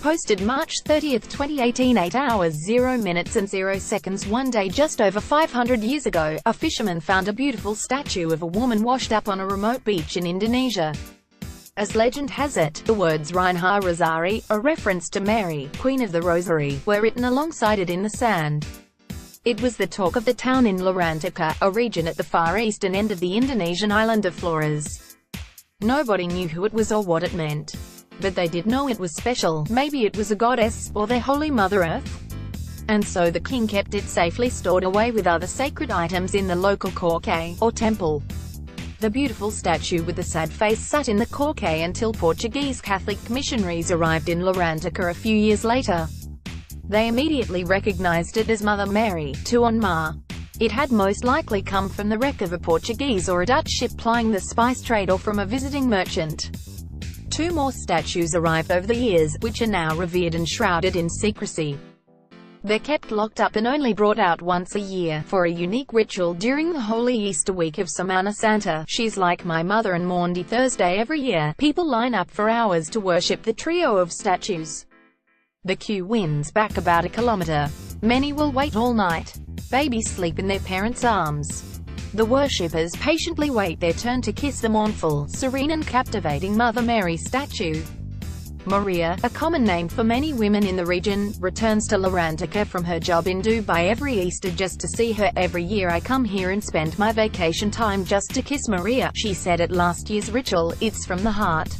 Posted March 30, 2018, 8 hours 0 minutes and 0 seconds. One day just over 500 years ago, a fisherman found a beautiful statue of a woman washed up on a remote beach in Indonesia. As legend has it, the words Reinha Rosari, a reference to Mary, Queen of the Rosary, were written alongside it in the sand. It was the talk of the town in Lorantica, a region at the far eastern end of the Indonesian island of Flores. Nobody knew who it was or what it meant. But they did know it was special. Maybe it was a goddess, or their holy Mother Earth. And so the king kept it safely stored away with other sacred items in the local korke, or temple. The beautiful statue with the sad face sat in the korke until Portuguese Catholic missionaries arrived in Lorantica a few years later. They immediately recognized it as Mother Mary, Tuan Ma. It had most likely come from the wreck of a Portuguese or a Dutch ship plying the spice trade or from a visiting merchant. Two more statues arrived over the years, which are now revered and shrouded in secrecy. They're kept locked up and only brought out once a year, for a unique ritual during the Holy Easter week of Semana Santa. She's like my mother and Maundy Thursday every year. People line up for hours to worship the trio of statues. The queue winds back about a kilometer. Many will wait all night. Babies sleep in their parents' arms. The worshippers patiently wait their turn to kiss the mournful, serene and captivating Mother Mary statue. Maria, a common name for many women in the region, returns to Lorantica from her job in Dubai every Easter just to see her. Every year I come here and spend my vacation time just to kiss Maria, she said at last year's ritual. It's from the heart.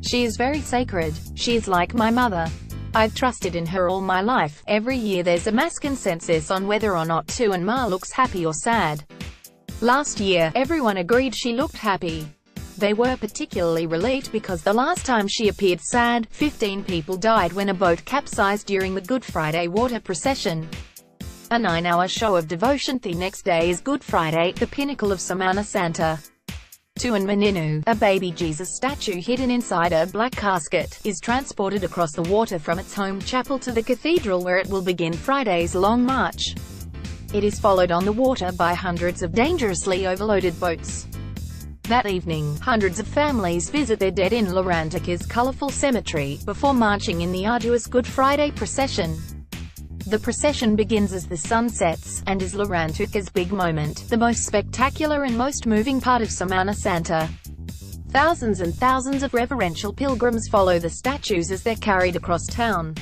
She is very sacred. She is like my mother. I've trusted in her all my life. Every year there's a mass consensus on whether or not Tuan Ma looks happy or sad. Last year, everyone agreed she looked happy. They were particularly relieved because the last time she appeared sad, 15 people died when a boat capsized during the Good Friday water procession. A 9-hour show of devotion. The next day is Good Friday, the pinnacle of Semana Santa. Tuan Meninu, a baby Jesus statue hidden inside a black casket, is transported across the water from its home chapel to the cathedral where it will begin Friday's long march. It is followed on the water by hundreds of dangerously overloaded boats. That evening, hundreds of families visit their dead in Lorantica's colorful cemetery, before marching in the arduous Good Friday procession. The procession begins as the sun sets, and is Lorantica's big moment, the most spectacular and most moving part of Semana Santa. Thousands and thousands of reverential pilgrims follow the statues as they're carried across town.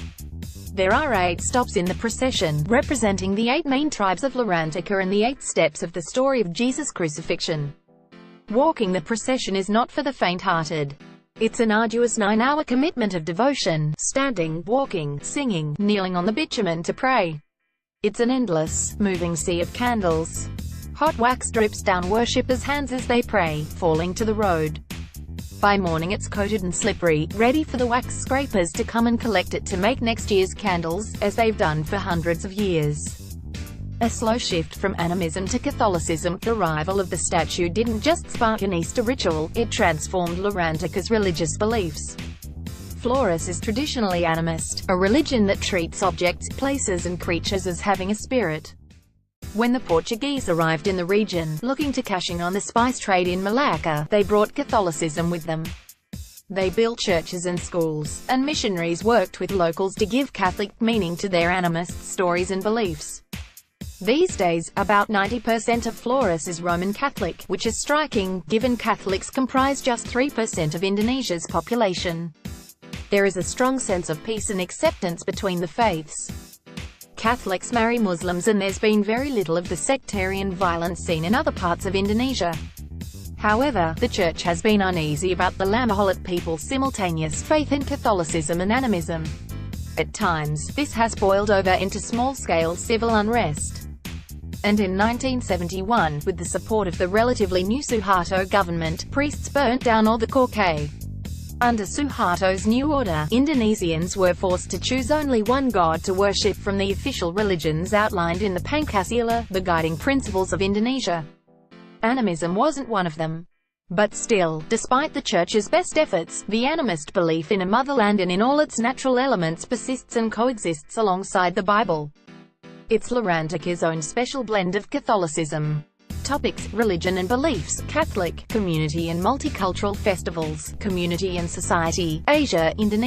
There are 8 stops in the procession, representing the 8 main tribes of Lorantica and the 8 steps of the story of Jesus' crucifixion. Walking the procession is not for the faint-hearted. It's an arduous 9-hour commitment of devotion, standing, walking, singing, kneeling on the bitumen to pray. It's an endless, moving sea of candles. Hot wax drips down worshippers' hands as they pray, falling to the road. By morning it's coated and slippery, ready for the wax scrapers to come and collect it to make next year's candles, as they've done for hundreds of years. A slow shift from animism to Catholicism. The arrival of the statue didn't just spark an Easter ritual, it transformed Lorantica's religious beliefs. Flores is traditionally animist, a religion that treats objects, places and creatures as having a spirit. When the Portuguese arrived in the region, looking to cash in on the spice trade in Malacca, they brought Catholicism with them. They built churches and schools, and missionaries worked with locals to give Catholic meaning to their animist stories and beliefs. These days, about 90% of Flores is Roman Catholic, which is striking, given Catholics comprise just 3% of Indonesia's population. There is a strong sense of peace and acceptance between the faiths. Catholics marry Muslims and there's been very little of the sectarian violence seen in other parts of Indonesia. However, the Church has been uneasy about the Lamaholit people's simultaneous faith in Catholicism and animism. At times, this has boiled over into small-scale civil unrest. And in 1971, with the support of the relatively new Suharto government, priests burnt down all the korke. Under Suharto's new order, Indonesians were forced to choose only one god to worship from the official religions outlined in the Pancasila, the guiding principles of Indonesia. Animism wasn't one of them. But still, despite the Church's best efforts, the animist belief in a motherland and in all its natural elements persists and coexists alongside the Bible. It's Lorantica's own special blend of Catholicism. Topics: religion and beliefs, Catholic, community and multicultural festivals, community and society, Asia, Indonesia.